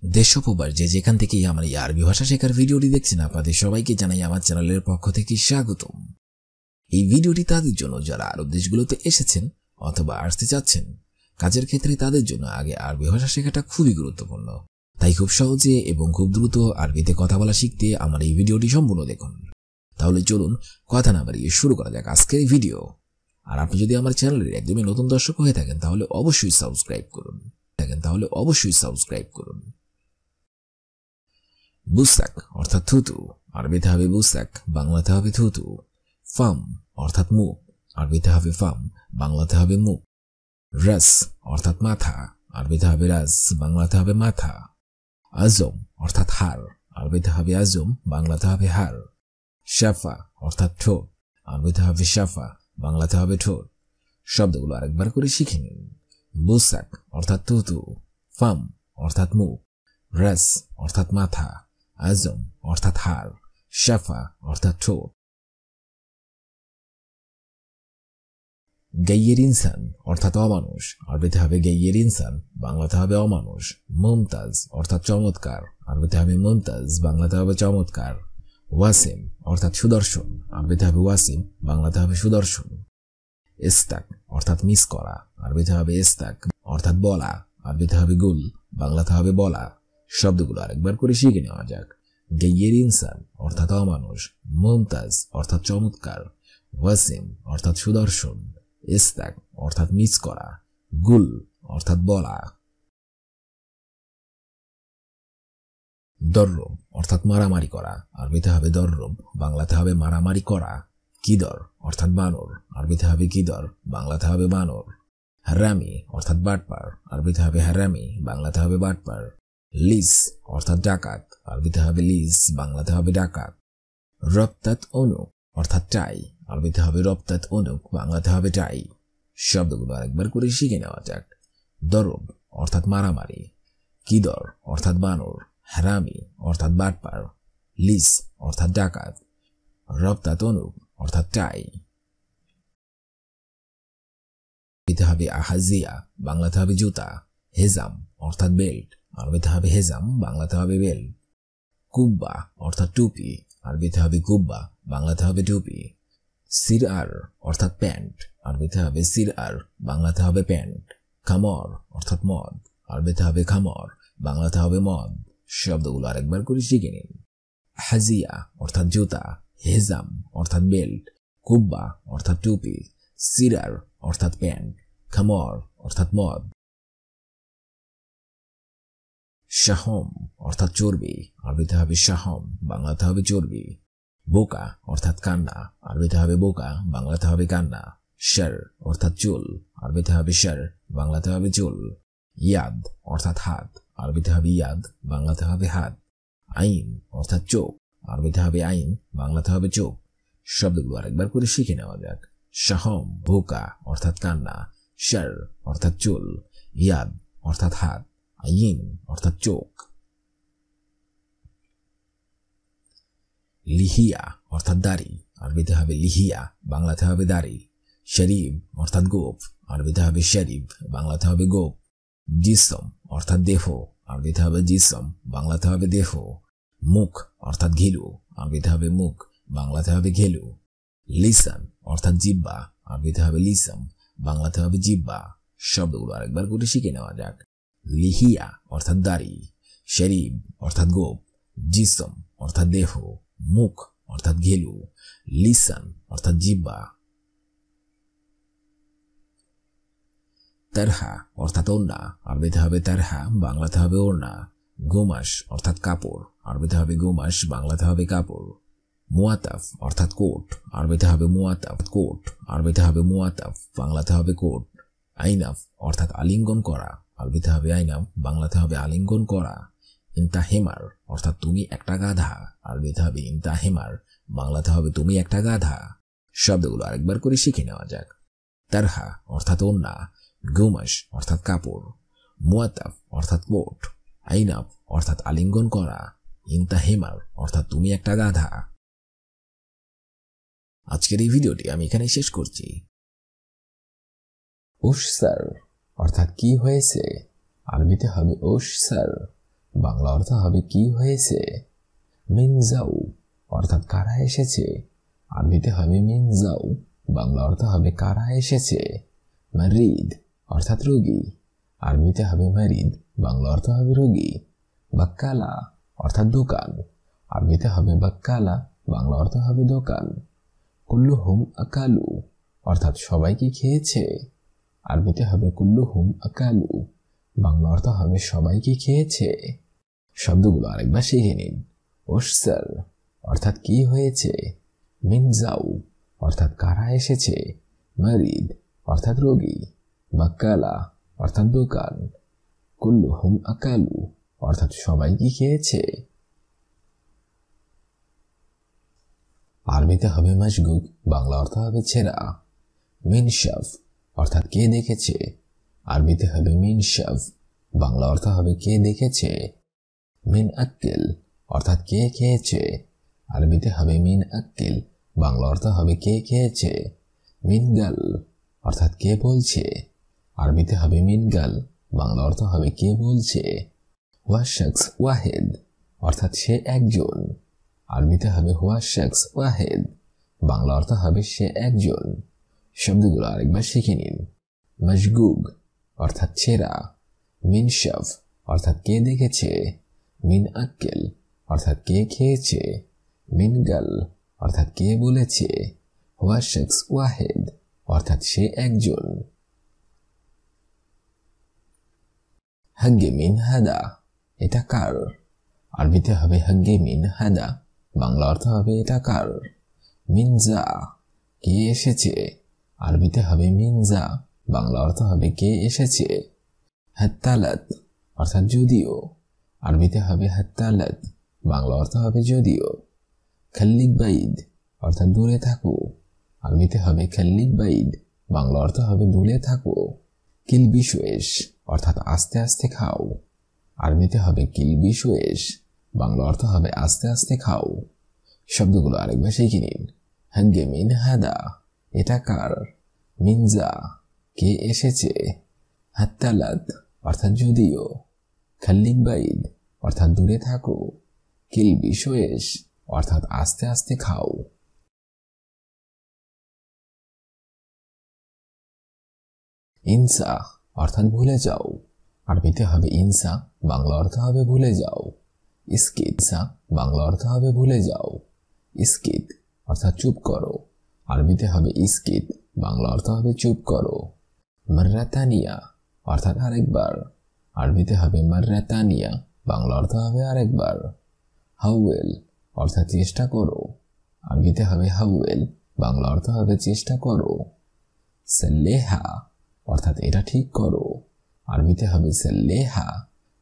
দেশ ও প্রবাস যে যেখান থেকেই আমার এই আরবি ভাষা শেখার ভিডিওটি দেখছেন, আপনাদের সবাইকে জানাই আমার চ্যানেলের পক্ষ থেকে স্বাগতম। এই ভিডিওটি তাদের জন্য যারা আরব দেশগুলোতে এসেছেন অথবা আসতে চাচ্ছেন। কাজের ক্ষেত্রে তাদের জন্য আগে আরবি ভাষা শেখাটা খুবই গুরুত্বপূর্ণ। তাই খুব সহজে এবং খুব দ্রুত আরবিতে কথা বলা শিখতে আমার এই ভিডিওটি সম্পূর্ণ দেখুন। তাহলে চলুন কথা না বাড়িয়ে শুরু করা যাক আজকের এই ভিডিও। আর আপনি যদি আমার চ্যানেলের একদমই নতুন দর্শক হয়ে থাকেন তাহলে অবশ্যই সাবস্ক্রাইব করুন। বুসাক অর্থাৎ থুতু, আরবিতে হবে বুসাক, বাংলাতে হবে থুতু। ফাম অর্থাৎ মুখ, আরবিতে হবে ফাম, বাংলাতে হবে মুখ। রাস অর্থাৎ মাথা, আরবিতে হবে রাস, বাংলাতে হবে মাথা। আজম অর্থাৎ হাড়, আরবিতে হবে আজম, বাংলাতে হবে হাড়। শাফা অর্থাৎ ঠোঁট, আরবিতে হবে শাফা, বাংলাতে হবে ঠোঁট। শব্দগুলো আরেকবার করে শিখে নিন। বুসাক অর্থাৎ থুতু, ফাম অর্থাৎ মুখ, রাস অর্থাৎ মাথা, আজম অর্থাৎ হাড়, শাফা অর্থাৎ ঠোঁট। গাইয়ের ইনসান অর্থাৎ অমানুষ, আরবিতে হবে গাইয়ের ইনসান, বাংলাতে হবে অমানুষ। মুমতাজ অর্থাৎ চমৎকার, আরবিতে হবে মুমতাজ, বাংলাতে হবে চমৎকার। ওয়াসিম অর্থাৎ সুদর্শন, আরবিতে হবে ওয়াসিম, বাংলাতে হবে সুদর্শন। ইস্তাক অর্থাৎ মিস করা, আরবিতে হবে ইস্তাক অর্থাৎ বলা, আরবিতে হবে গুল, বাংলাতে হবে বলা। শব্দগুলো আরেকবার করে শিখে নেওয়া যাক। গাইয়ের ইনসান অর্থাৎ অমানুষ, মুমতাজ অর্থাৎ চমৎকার, ওয়াসিম অর্থাৎ সুদর্শন, ইস্তাক অর্থাৎ মিস করা, গুল অর্থাৎ বলা। দর্রব অর্থাৎ মারামারি করা, আরবিতে হবে দর্রব, বাংলাতে হবে মারামারি করা। কিদর অর্থাৎ বানর, আরবিতে হবে কিদর, বাংলাতে হবে বানর। হারামি অর্থাৎ বাটপার, আরবিতে হবে হারামি, বাংলাতে হবে বাটপার। লিস অর্থাৎ ডাকাত, আরবিতে হবে লিস, বাংলাতে হবে ডাকাত। রপ্তাত অনুক অর্থাৎ টাই, আরবিতে হবে রপ্তাত অনুক, বাংলাতে হবে টাই। শব্দগুলো আরেকবার করে শিখে নেওয়া যাক। দরব অর্থাৎ মারামারি, কিদর অর্থাৎ বানর, হারামি অর্থাৎ বাটপার, লিস অর্থাৎ ডাকাত, রপ্তাত অনুক অর্থাৎ টাই। আরবিতে হবে আহাজিয়া, বাংলাতে হবে জুতা। হেজাম অর্থাৎ বেল্ট, আরবিতে হবে হেজাম, বাংলাতে হবে বেল্ট। কুব্বা অর্থাৎ টুপি, আরবিতে হবে কুব্বা, বাংলাতে হবে টুপি। সিরআর অর্থাৎ প্যান্ট, আরবিতে হবে সিরআর, বাংলাতে হবে প্যান্ট। খামর অর্থাৎ মদ, আরবিতে হবে খামর, বাংলাতে হবে মদ। শব্দগুলো আরেকবার করে শিখে নিন। হাজিয়া অর্থাৎ জুতা, হেজাম অর্থাৎ বেল্ট, কুব্বা অর্থাৎ টুপি, সিরার অর্থাৎ প্যান্ট, খামর অর্থাৎ মদ। শাহম অর্থাৎ চর্বি, আরবিতে হবে শাহম, বাংলাতে হবে চর্বি। বোকা অর্থাৎ কান্না, আরবিতে হবে বোকা, বাংলাতে হবে কান্না। শর অর্থাৎ চুল, আরবিতে হবে শর, বাংলাতে হবে চুল। ইয়াদ অর্থাৎ হাত, আরবিতে হবে ইয়াদ, বাংলাতে হবে হাত। আইন অর্থাৎ চোখ, আরবিতে হবে আইন, বাংলাতে হবে চোখ। শব্দগুলো আরেকবার করে শিখে নেওয়া যাক। শাহম বোকা অর্থাৎ কান্না, শর অর্থাৎ চুল, ইয়াদ অর্থাৎ হাত, আইন অর্থাৎ চোখ। লিহিয়া অর্থাৎ দাড়ি, আরবিতে হবে লিহিয়া, বাংলাতে হবে দাড়ি। শরীব অর্থাৎ গোপ, আরবিতে হবে শরীব, বাংলাতে হবে গোপ। জিসম অর্থাৎ দেহ, আরবিতে হবে জিসম, বাংলাতে হবে দেহ। মুখ অর্থাৎ ঘিলু, আরবিতে হবে মুখ, বাংলাতে হবে ঘেলু। লিসান অর্থাৎ জিব্বা, আরবিতে হবে লিসাম, বাংলাতে হবে জিব্বা। শব্দগুলো আরেকবার করে শিখে নেওয়া যাক। লিহিয়া অর্থাৎ দাড়ি, শরীব অর্থাৎ গোপ, জিসম অর্থাৎ দেহ, মুখ অর্থাৎ ঘেলু, লিসান অর্থাৎ জিব্বা। তারহা অর্থাৎ ওড়না, আরবিতে হবে তারহা, বাংলাতে হবে ওড়না। গোমাস অর্থাৎ কাপড়, আরবিতে হবে গোমাস, বাংলাতে হবে কাপড়। মুয়াতাফ অর্থাৎ কোট, আরবিতে হবে মুয়াতাফ কোট, আরবিতে হবে মুয়াতাফ, বাংলাতে হবে কোট। আইনাফ অর্থাৎ আলিঙ্গন করা, আরবিতে হবে আইনাফ, বাংলাতে হবে আলিঙ্গন করা। ইনতা হেমার অর্থাৎ তুমি একটা গাধা, আরবিতে হবে ইনতা হেমার, বাংলাতে হবে তুমি একটা গাধা। শব্দগুলো আরেকবার করে শিখে নেওয়া যাক। তারহা অর্থাৎ ওড়না, গোমাস অর্থাৎ কাপড়, মুয়াতাফ অর্থাৎ কোট, আইনাফ অর্থাৎ আলিঙ্গন করা, ইনতা হেমার অর্থাৎ তুমি একটা গাধা। আজকের এই ভিডিওটি আমি এখানে শেষ করছি। উশ স্যার অর্থাৎ কি হয়েছে, আরবিতে হবে উশ স্যার, বাংলা অর্থ হবে কি হয়েছে। মিন যাও অর্থাৎ কারা এসেছে, আরবিতে হবে মিন যাও, বাংলা অর্থ হবে কারা এসেছে। মারিদ অর্থাৎ রোগী, আরবিতে হবে মারিদ, বাংলা অর্থ হবে রোগী। বাক্কালা অর্থাৎ দোকান, আরবিতে হবে বাক্কালা, বাংলা অর্থ হবে দোকান। কুল্লুহুম আকালু অর্থাৎ সবাই কি খেয়েছে, আরবিতে হবে কুল্লুহুম আকালু, বাংলা অর্থ হবে সবাই কি খেয়েছে। শব্দগুলো আরেকবার শিখে নিন। ওসসার অর্থাৎ কি হয়েছে, মিন যাও অর্থাৎ কারা এসেছে, মারিদ অর্থাৎ রোগী, বাক্কালা অর্থাৎ দোকান, কুল্লুহুম আকালু অর্থাৎ সবাই কি খেয়েছে। আরবিতে হবে মাশগুক, বাংলা অর্থ হবে ছেঁড়া। মিনশাফ অর্থাৎ কে দেখেছে, আরবিতে হবে মিনশাফ, বাংলা অর্থ হবে কে দেখেছে। মিন আক্কেল অর্থাৎ কে খেয়েছে, আরবিতে হবে মিন আক্কেল, বাংলা অর্থ হবে কে খেয়েছে। মিনগাল অর্থাৎ কে বলছে, আরবিতে হবে মিনগাল, বাংলা অর্থ হবে কে বলছে। হুয়া শখস ওয়াহেদ অর্থাৎ সে একজন, আরবিতে হবে হুয়া শখস ওয়াহেদ, বাংলা অর্থ হবে সে একজন। শব্দগুলো আরেকবার শিখে নিন। মশগুগ অর্থাৎ ছেঁড়া, মিনশাফ অর্থাৎ কে দেখেছে, মিন আক্কেল অর্থাৎ কে খেয়েছে, মিনগাল অর্থাৎ কে বলেছে, হুয়া শখস ওয়াহেদ অর্থাৎ সে একজন। হাগ্গে মিন হাদা এটা কার, আরবিতে হবে হাগ্গে মিন হাদা, বাংলা অর্থ হবে এটা কার। মিনজা কে এসেছে, আরবিতে হবে মিনজা, বাংলা অর্থ হবে কে এসেছে। হাত্তালাত অর্থাৎ যদিও, আরবিতে হবে হাত্তালাত, বাংলা অর্থ হবে যদিও। খাল্লিক বাইদ অর্থাৎ দূরে থাকো, আরবিতে হবে খাল্লিক বাইদ, বাংলা অর্থ হবে দূরে থাকো। কিল বিশোয়েশ অর্থাৎ আস্তে আস্তে খাও, আরবিতে হবে কিল বিশোয়েশ, বাংলা অর্থ হবে আস্তে আস্তে খাও। শব্দগুলো আরেকবার শিখে নিন। হাগ্গে মিন হাদা এটা কার, মিনজা কে এসেছে, হাত্তালাত অর্থাৎ যদিও, খাল্লিক বাইদ অর্থাৎ দূরে থাকো, কিল বিশোয়েশ অর্থাৎ আস্তে আস্তে খাও। ইনসা অর্থাৎ ভুলে যাও, আরবিতে হবে ইনসা, বাংলা অর্থ হবে ভুলে যাও। ইস্কিতসা বাংলা অর্থ হবে ভুলে যাও। ইস্কিত অর্থাৎ চুপ করো, আরবিতে হবে ইস্কিত, বাংলা অর্থ হবে চুপ করো। মাররাতানিয়া অর্থাৎ আরেকবার, আরবিতে হবে মাররাতানিয়া, বাংলা অর্থ হবে আরেকবার। হাউয়েল অর্থাৎ চেষ্টা করো, আরবিতে হবে হাউয়েল, বাংলা অর্থ হবে চেষ্টা করো। সাল্লেহা অর্থাৎ এটা ঠিক করো, আরবিতে হবে সাল্লেহা,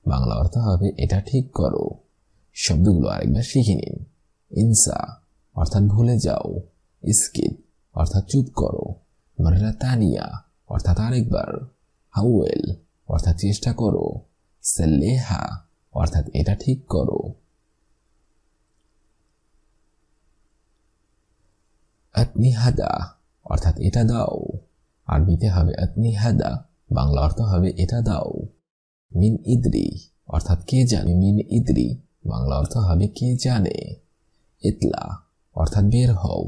বাংলা অর্থ হবে এটা ঠিক করো। শব্দগুলো আরেকবার শিখে নিন। ইনসা অর্থাৎ ভুলে যাও, ইস্কিত অর্থাৎ চুপ করো, মাররাতানিয়া অর্থাৎ আরেকবার, হাউয়েল অর্থাৎ চেষ্টা করো, সাল্লেহা অর্থাৎ এটা ঠিক করো। আতনি হাদা অর্থাৎ এটা দাও, আরবিতে হবে আতনি হাদা, বাংলা অর্থ হবে এটা দাও। মিন ইদরি অর্থাৎ কে জানে, মিন ইদরি, বাংলা অর্থ হবে কে জানে। ইতলা অর্থাৎ বের হও,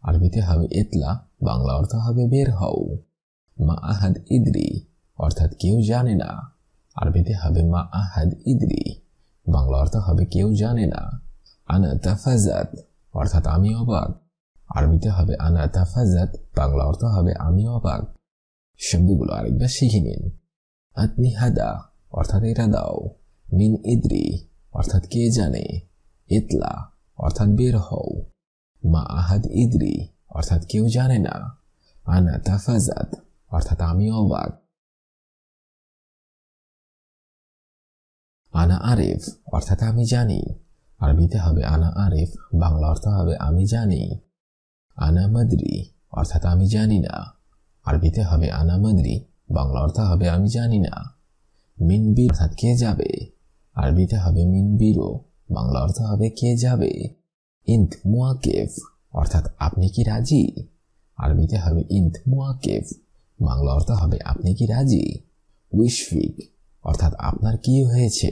আরবিতে হবে ইতলা, বাংলা অর্থ হবে বের হও। মা আহাদ ইদরি অর্থাৎ কেউ জানে না, আরবিতে হবে মা আহাদ ইদরি, বাংলা অর্থ হবে কেউ জানে না। আনা তাফাজাত অর্থাৎ আমি অবাক, আরবিতে হবে আনা তাফাজাত, বাংলা অর্থ হবে আমি অবাক। শব্দগুলো আরেকবার শিখে নিন। আতনি হাদা অর্থাৎ এটা দাও, মিন ইদরি অর্থাৎ কে জানে, ইতলা অর্থাৎ বের হও, মা আহাদ ইদরি অর্থাৎ কেউ জানে না, আনা তাফাজাত অর্থাৎ আমি অবাক। আনা আরিফ অর্থাৎ আমি জানি, আরবিতে হবে আনা আরিফ, বাংলা অর্থ হবে আমি জানি। আনা মাদরি অর্থাৎ আমি জানি না, আরবিতে হবে আনা মাদরি, বাংলা অর্থ হবে আমি জানি না। মিন বি অর্থাৎ কে যাবে, আরবিতে হবে মিন বিরো, বাংলা অর্থ হবে কে যাবে। ইন্ত মুয়াকেফ অর্থাৎ আপনি কি রাজি, আরবিতে হবে ইন্ত মুয়াকেফ, বাংলা অর্থ হবে আপনি কি রাজি। উইশফিক অর্থাৎ আপনার কি হয়েছে,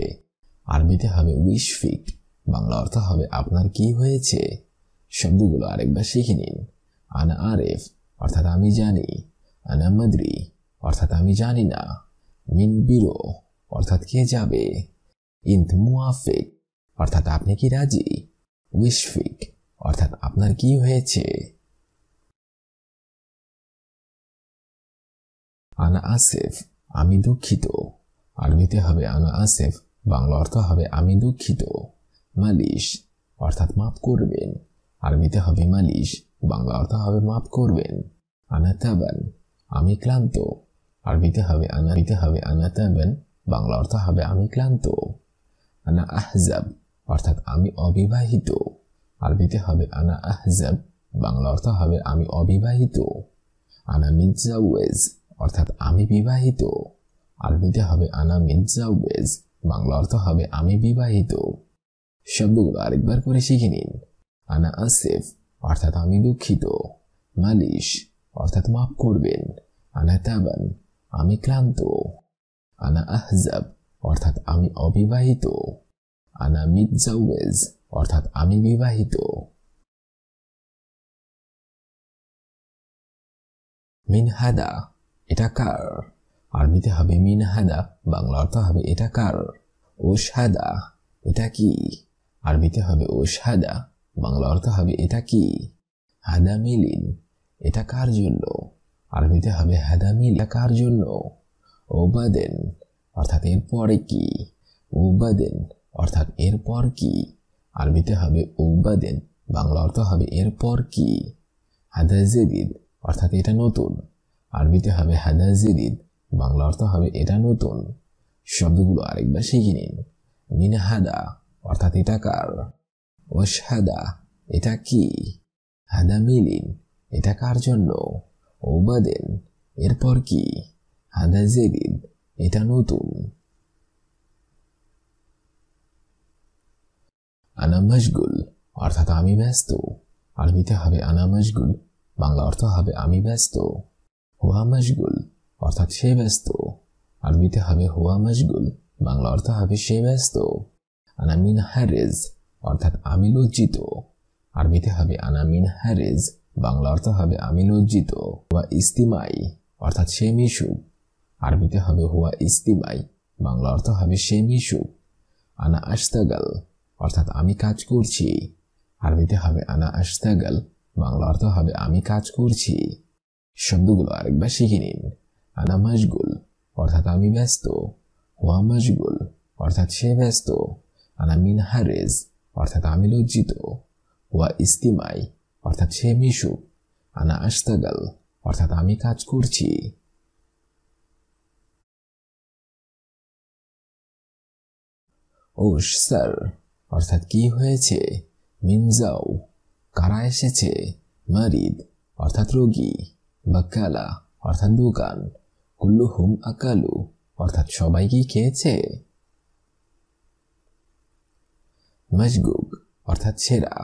আরবিতে হবে উইশফিক, বাংলা অর্থ হবে আপনার কি হয়েছে। শব্দগুলো আরেকবার শিখে নিন। আনা আরেফ অর্থাৎ আমি জানি, আনা মাদরি অর্থাৎ আমি জানি না, মিন বিরো অর্থাৎ কে যাবে, ইন্ত মুয়াফিক অর্থাৎ আপনি কি রাজি, উইশফিক অর্থাৎ আপনার কি হয়েছে। আনা আসিফ আমি দুঃখিত, আরবিতে হবে আনা আসিফ, বাংলা অর্থ হবে আমি দুঃখিত। মালিশ অর্থাৎ মাফ করবেন, আরবিতে হবে মালিশ, বাংলা অর্থ হবে মাফ করবেন। আনা তাবান আমি ক্লান্ত, আরবিতে হবে আনা তাবান, বাংলা অর্থ হবে আমি ক্লান্ত। আনা আহজাব অর্থাৎ আমি অবিবাহিত, আরবিতে হবে আনা আহজাব, বাংলা অর্থ হবে আমি অবিবাহিত। আনা মিতজাওয়েজ অর্থাৎ আমি বিবাহিত, আরবিতে হবে আনা মিতজাওয়েজ, বাংলা অর্থ হবে আমি বিবাহিত। শব্দগুলো আরেকবার করে শিখে নিন। আনা আসিফ অর্থাৎ আমি দুঃখিত, মালিশ অর্থাৎ মাফ করবেন, আনা তাবান আমি ক্লান্ত, আনা আহজাব অর্থাৎ আমি অবিবাহিত, আনা মিতজাওয়েজ অর্থাৎ আমি বিবাহিত। মিন হাদা এটা কার, আরবিতে হবে মিন হাদা, বাংলা অর্থ হবে এটা কার। ওশহাদা এটা কি, আরবিতে হবে ওশহাদা, বাংলা অর্থ হবে এটা কি। হাদা মিলিন এটা কার জন্য, আরবিতে হবে হাদা মিল কার জন্য। ওবাদেন অর্থাৎ এরপরে কি, ওবাদেন অর্থাৎ এরপর কি, আরবিতে হবে ওবাদেন, বাংলা অর্থ হবে এরপর কি। হাদা জেদিদ অর্থাৎ এটা নতুন, আরবিতে হবে হাদা জেদিদ, বাংলা অর্থ হবে এটা নতুন। শব্দগুলো আরেকবার শিখে নিন। মিন হাদা অর্থাৎ এটা কার, ওশহাদা এটা কি, হাদা মিলিন এটা কার জন্য, ওবাদেন এরপর কি, হাদা জেদিদ এটা নতুন। আনা মশগুল অর্থাৎ আমি ব্যস্ত, আরবিতে হবে আনা মশগুল, বাংলা অর্থ হবে আমি ব্যস্ত। হুয়া মশগুল অর্থাৎ সে ব্যস্ত, আরবিতে হবে হুয়া মশগুল, বাংলা অর্থ হবে সে ব্যস্ত। আনা মিন হারেজ অর্থাৎ আমি লজ্জিত, আরবিতে হবে আনা মিন হারেজ, বাংলা অর্থ হবে আমি লজ্জিত। হুয়া ইস্তিমাই অর্থাৎ সে মিশুক, আরবিতে হবে হুয়া ইস্তিমাই, বাংলা অর্থ হবে সে মিশুক। আনা আশতাগাল অর্থাৎ আমি কাজ করছি, আরবিতে হবে আনা আশতাগাল, বাংলা অর্থ হবে আমি কাজ করছি। শব্দগুলো আরেকবার শিখে নিন। আনা মশগুল অর্থাৎ আমি ব্যস্ত, হুয়া মশগুল অর্থাৎ সে ব্যস্ত, আনা মিন হারেজ অর্থাৎ আমি লজ্জিত, হুয়া ইস্তিমাই অর্থাৎ সে মিশুক, আনা আশতাগাল অর্থাৎ আমি কাজ করছি। ওশ স্যার অর্থাৎ কি হয়েছে, মিনজাও কারা এসেছে, মারিদ অর্থাৎ রোগী, বাক্কালা অর্থাৎ দোকান, কুল্লুহুম আকালু অর্থাৎ সবাই কি খেয়েছে। মশগুক অর্থাৎ ছেঁড়া,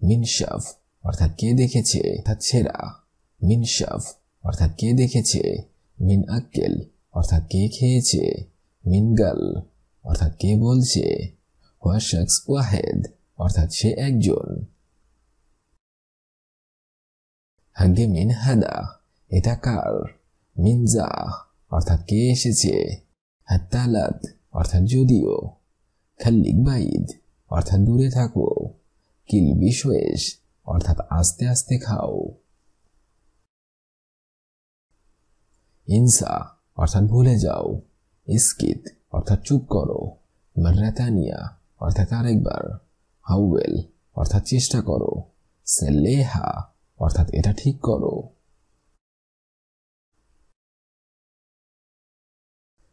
মিনশাফ অর্থাৎ কে দেখেছে, অর্থাৎ ছেঁড়া, মিনশাফ অর্থাৎ কে দেখেছে, মিন আক্কেল অর্থাৎ কে খেয়েছে, মিনগাল অর্থাৎ কে বলছে, হুয়া শখস ওয়াহেদ অর্থাৎ সে একজন। হাগে মিন হাদা এটা কার, মিনজা অর্থাৎ কে এসেছে, হাত্তালাত অর্থাৎ যদিও, খাল্লিক বাইদ অর্থাৎ দূরে থাকো, কিল বিশোয়েশ অর্থাৎ আস্তে আস্তে খাও। ইনসা অর্থাৎ ভুলে যাও, ইস্কিত অর্থাৎ চুপ করো, মাররাতানিয়া অর্থাৎ আরেকবার, হাউয়েল অর্থাৎ চেষ্টা করো, সেলেহা অর্থাৎ এটা ঠিক করো।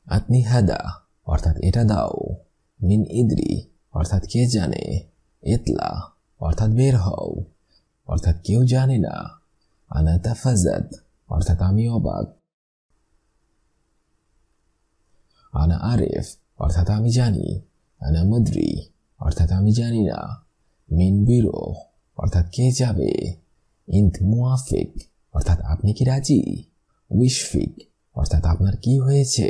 আতনি হাদা অর্থাৎ এটা দাও, মিন ইদ্রি অর্থাৎ কে জানে, ইতলা অর্থাৎ বের হও অর্থাৎ কেউ জানে না, আনা তাফাজাত অর্থাৎ আমি অবাক। আনা আরেফ অর্থাৎ আমি জানি, আনা মাদরি অর্থাৎ আমি জানি না, মিন বিরো অর্থাৎ কে যাবে, ইন্ত মুয়াফিক অর্থাৎ আপনি কি রাজি, উইশফিক অর্থাৎ আপনার কি হয়েছে।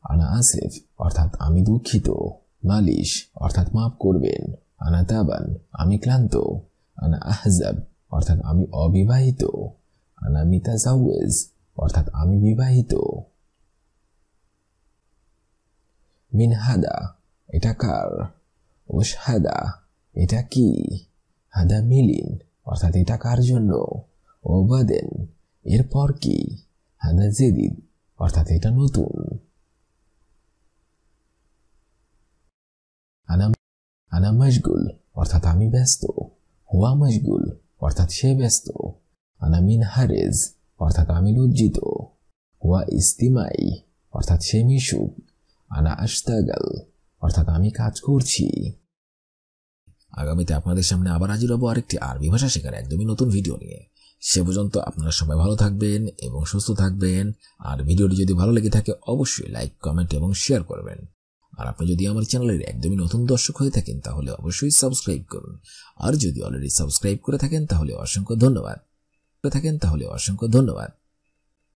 আনা আসিফ অর্থাৎ আমি দুঃখিত। মালিশ অর্থাৎ মাফ করবেন। আনা তাবান আমি ক্লান্ত। আনা আহজাব অর্থাৎ আমি অবিবাহিত। আনা মিতাজাওয়েজ অর্থাৎ আমি বিবাহিত। মিন হাদা এটা কার। ওশহাদা এটা কি। হাদা মিলিন অর্থাৎ এটা কার জন্য। ওবাদেন এরপর কি। হাদা জেদিদ অর্থাৎ এটা নতুন। আনা মশগুল অর্থাৎ আমি ব্যস্ত। হুয়া মশগুল অর্থাৎ সে ব্যস্ত। আনা মিন হারেজ অর্থাৎ আমি লজ্জিত। হুয়া ইস্তিমাই অর্থাৎ সে মিশুক। আনা আশতাগাল অর্থাৎ আমি কাজ করছি। আগামীতে আপনাদের সামনে আবার হাজির হব আরেকটি আরবি ভাষা শেখার একদমই নতুন ভিডিও নিয়ে। সে পর্যন্ত আপনারা সবাই ভালো থাকবেন এবং সুস্থ থাকবেন। আর ভিডিওটি যদি ভালো লেগে থাকে অবশ্যই লাইক, কমেন্ট এবং শেয়ার করবেন। আর আপনি যদি আমার চ্যানেলের একদমই নতুন দর্শক হয়ে থাকেন তাহলে অবশ্যই সাবস্ক্রাইব করুন। আর যদি অলরেডি সাবস্ক্রাইব করে থাকেন তাহলে অসংখ্য ধন্যবাদ।